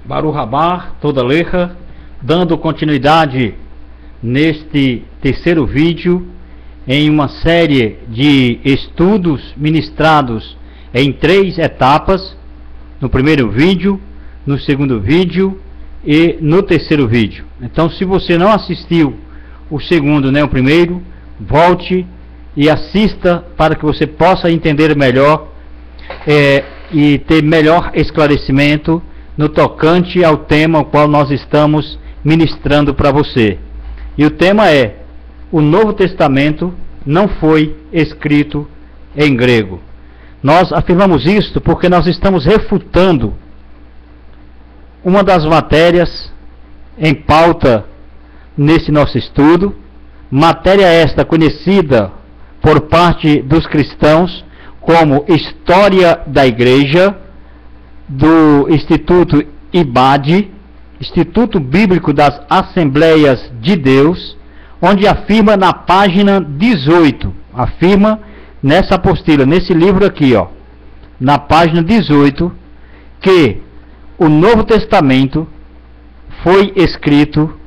Baruch Haba, toda Lecha, dando continuidade neste terceiro vídeo em uma série de estudos ministrados em 3 etapas, no primeiro vídeo, no segundo vídeo e no terceiro vídeo. Então, se você não assistiu o segundo nem o primeiro, volte e assista para que você possa entender melhor e ter melhor esclarecimento no tocante ao tema ao qual nós estamos ministrando para você. E o tema é: o Novo Testamento não foi escrito em grego. Nós afirmamos isto porque nós estamos refutando uma das matérias em pauta nesse nosso estudo, matéria esta conhecida por parte dos cristãos como História da Igreja, do Instituto IBAD, Instituto Bíblico das Assembleias de Deus, onde afirma na página 18, afirma nessa apostila, nesse livro aqui, ó, na página 18, que o Novo Testamento foi escrito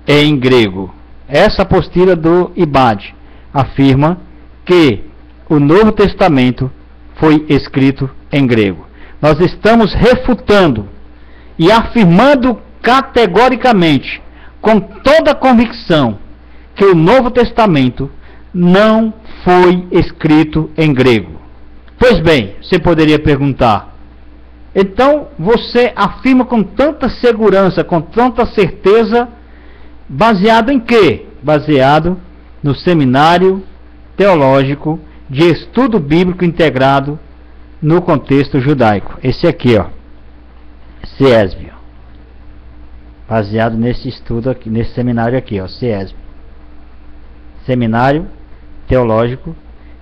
em grego. Essa apostila do IBAD afirma que o Novo Testamento foi escrito em grego. Nós estamos refutando e afirmando categoricamente, com toda a convicção, que o Novo Testamento não foi escrito em grego. Pois bem, você poderia perguntar: então você afirma com tanta segurança, com tanta certeza, baseado em quê? Baseado no Seminário Teológico de Estudo Bíblico Integrado no contexto judaico. Esse aqui, ó, CESB, ó. Baseado nesse estudo aqui, nesse seminário aqui, ó, CESB, Seminário Teológico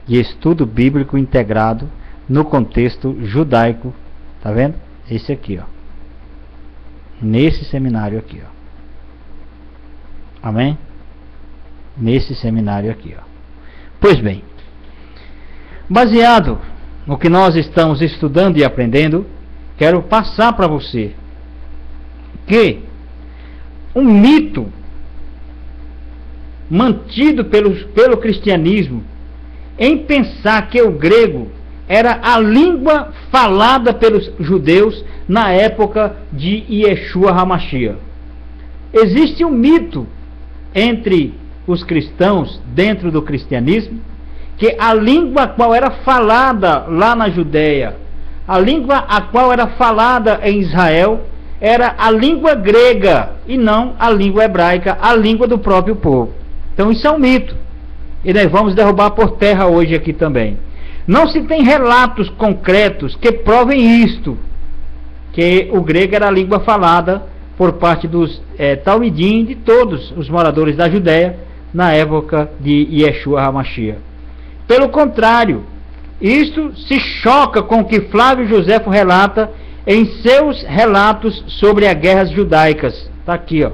de Estudo Bíblico Integrado no contexto judaico. Tá vendo? Esse aqui, ó. Nesse seminário aqui, ó. Amém? Nesse seminário aqui, ó. Pois bem, baseado no que nós estamos estudando e aprendendo, quero passar para você que um mito mantido pelo cristianismo em pensar que o grego era a língua falada pelos judeus na época de Yeshua HaMashiach. Existe um mito entre os cristãos, dentro do cristianismo, que a língua a qual era falada lá na Judéia, a língua a qual era falada em Israel, era a língua grega e não a língua hebraica, a língua do próprio povo. Então isso é um mito, e nós vamos derrubar por terra hoje aqui também. Não se tem relatos concretos que provem isto, que o grego era a língua falada por parte dos Talmidim, de todos os moradores da Judéia na época de Yeshua HaMashiach. Pelo contrário, isto se choca com o que Flávio Joséfo relata em seus relatos sobre as guerras judaicas. Está aqui, ó.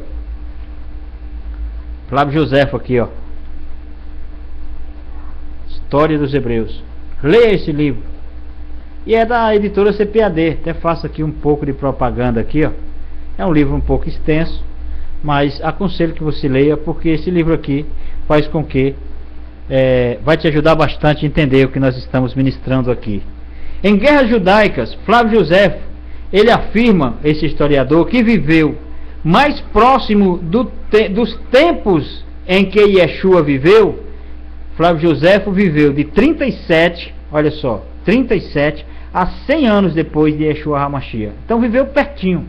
Flávio Joséfo aqui, ó. História dos Hebreus. Leia esse livro. E é da editora CPAD. Até faço aqui um pouco de propaganda aqui, ó. É um livro um pouco extenso, mas aconselho que você leia, porque esse livro aqui faz com que vai te ajudar bastante a entender o que nós estamos ministrando aqui. Em Guerras Judaicas, Flávio Joséfo, ele afirma, esse historiador, que viveu mais próximo dos tempos em que Yeshua viveu. Flávio Joséfo viveu de 37, olha só, 37 a 100 anos depois de Yeshua HaMashiach. Então viveu pertinho,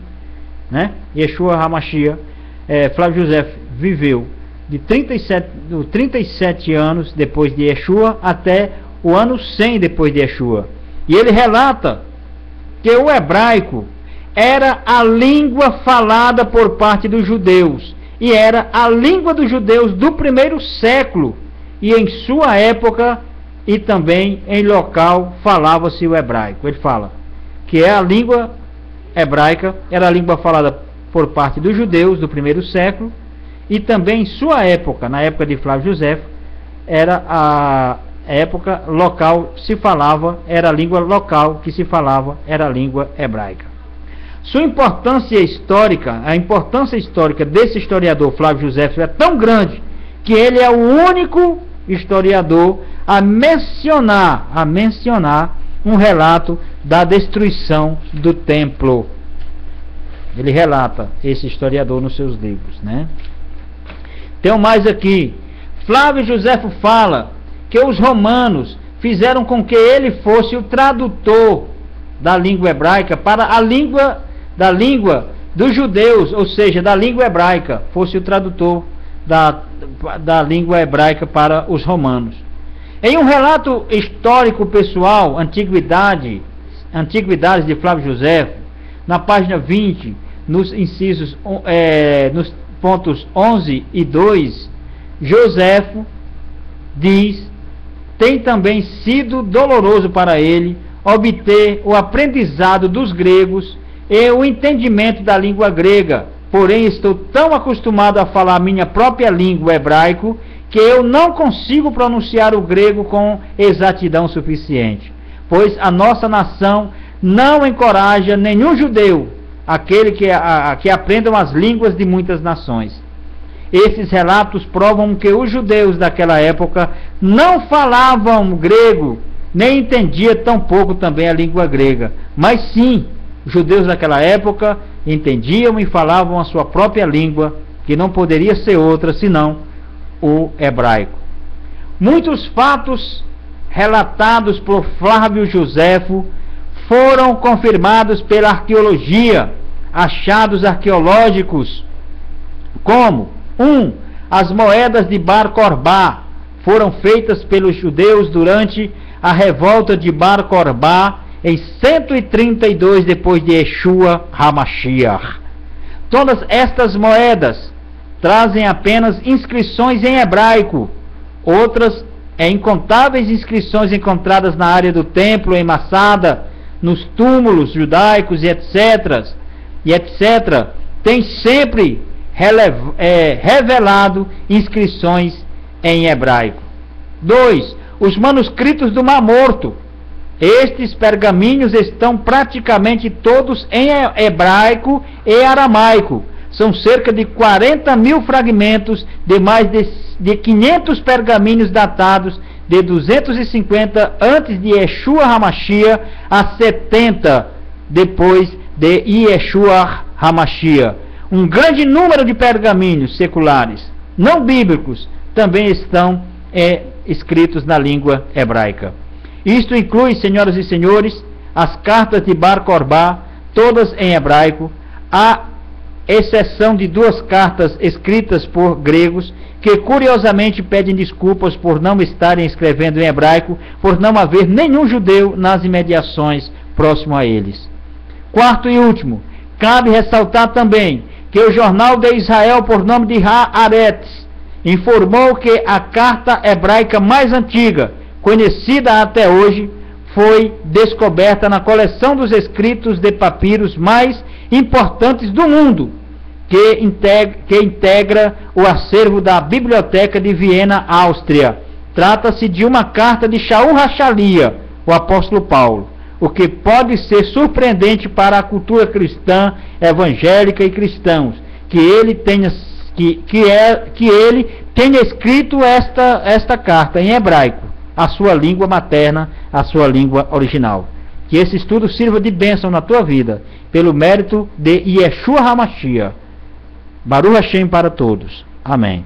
né? Yeshua HaMashiach, Flávio Joséfo viveu de 37 anos depois de Yeshua até o ano 100 depois de Yeshua. E ele relata que o hebraico era a língua falada por parte dos judeus, e era a língua dos judeus do primeiro século, e em sua época e também em local falava-se o hebraico. Ele fala que a língua hebraica era a língua falada por parte dos judeus do primeiro século, e também em sua época, na época de Flávio Joséfo, era a época local se falava, era a língua local que se falava, era a língua hebraica. Sua importância histórica, a importância histórica desse historiador Flávio Josefo é tão grande que ele é o único historiador a mencionar um relato da destruição do templo. Ele relata, esse historiador, nos seus livros, né? Tem mais aqui. Flávio Josefo fala que os romanos fizeram com que ele fosse o tradutor da língua hebraica para a língua dos judeus, ou seja, da língua hebraica, fosse o tradutor da língua hebraica para os romanos. Em um relato histórico pessoal, Antiguidades de Flávio Josefo, na página 20, nos incisos, nos pontos 11 e 2, Josefo diz: tem também sido doloroso para ele obter o aprendizado dos gregos e o entendimento da língua grega, porém estou tão acostumado a falar minha própria língua hebraico que eu não consigo pronunciar o grego com exatidão suficiente, pois a nossa nação não encoraja nenhum judeu, aquele que aprendam as línguas de muitas nações. Esses relatos provam que os judeus daquela época não falavam grego, nem entendiam tão pouco também a língua grega, mas sim, os judeus daquela época entendiam e falavam a sua própria língua, que não poderia ser outra senão o hebraico. Muitos fatos relatados por Flávio Josefo foram confirmados pela arqueologia, achados arqueológicos, como 1. As moedas de Bar Corbá foram feitas pelos judeus durante a revolta de Bar Corbá em 132 depois de Yeshua HaMashiach. Todas estas moedas trazem apenas inscrições em hebraico, outras incontáveis inscrições encontradas na área do templo, em Massada, nos túmulos judaicos e etc., tem sempre revelado inscrições em hebraico. 2. Os manuscritos do Mar Morto. Estes pergaminhos estão praticamente todos em hebraico e aramaico. São cerca de 40 mil fragmentos de mais de 500 pergaminhos datados de 250 antes de Yeshua HaMashiach a 70 depois de Yeshua HaMashiach. Um grande número de pergaminhos seculares, não bíblicos, também estão escritos na língua hebraica. Isto inclui, senhoras e senhores, as cartas de Bar Corbá, todas em hebraico, a exceção de 2 cartas escritas por gregos, que curiosamente pedem desculpas por não estarem escrevendo em hebraico, por não haver nenhum judeu nas imediações próximo a eles. 4 e último, cabe ressaltar também que o jornal de Israel, por nome de Haaretz, informou que a carta hebraica mais antiga, conhecida até hoje, foi descoberta na coleção dos escritos de papiros mais importantes do mundo, que integra o acervo da Biblioteca de Viena, Áustria. Trata-se de uma carta de Shaul HaShaliach, o apóstolo Paulo, o que pode ser surpreendente para a cultura cristã, evangélica e cristãos, que ele tenha escrito esta carta em hebraico, a sua língua materna, a sua língua original. Que esse estudo sirva de bênção na tua vida, pelo mérito de Yeshua HaMashiach. Baruch Hashem para todos. Amém.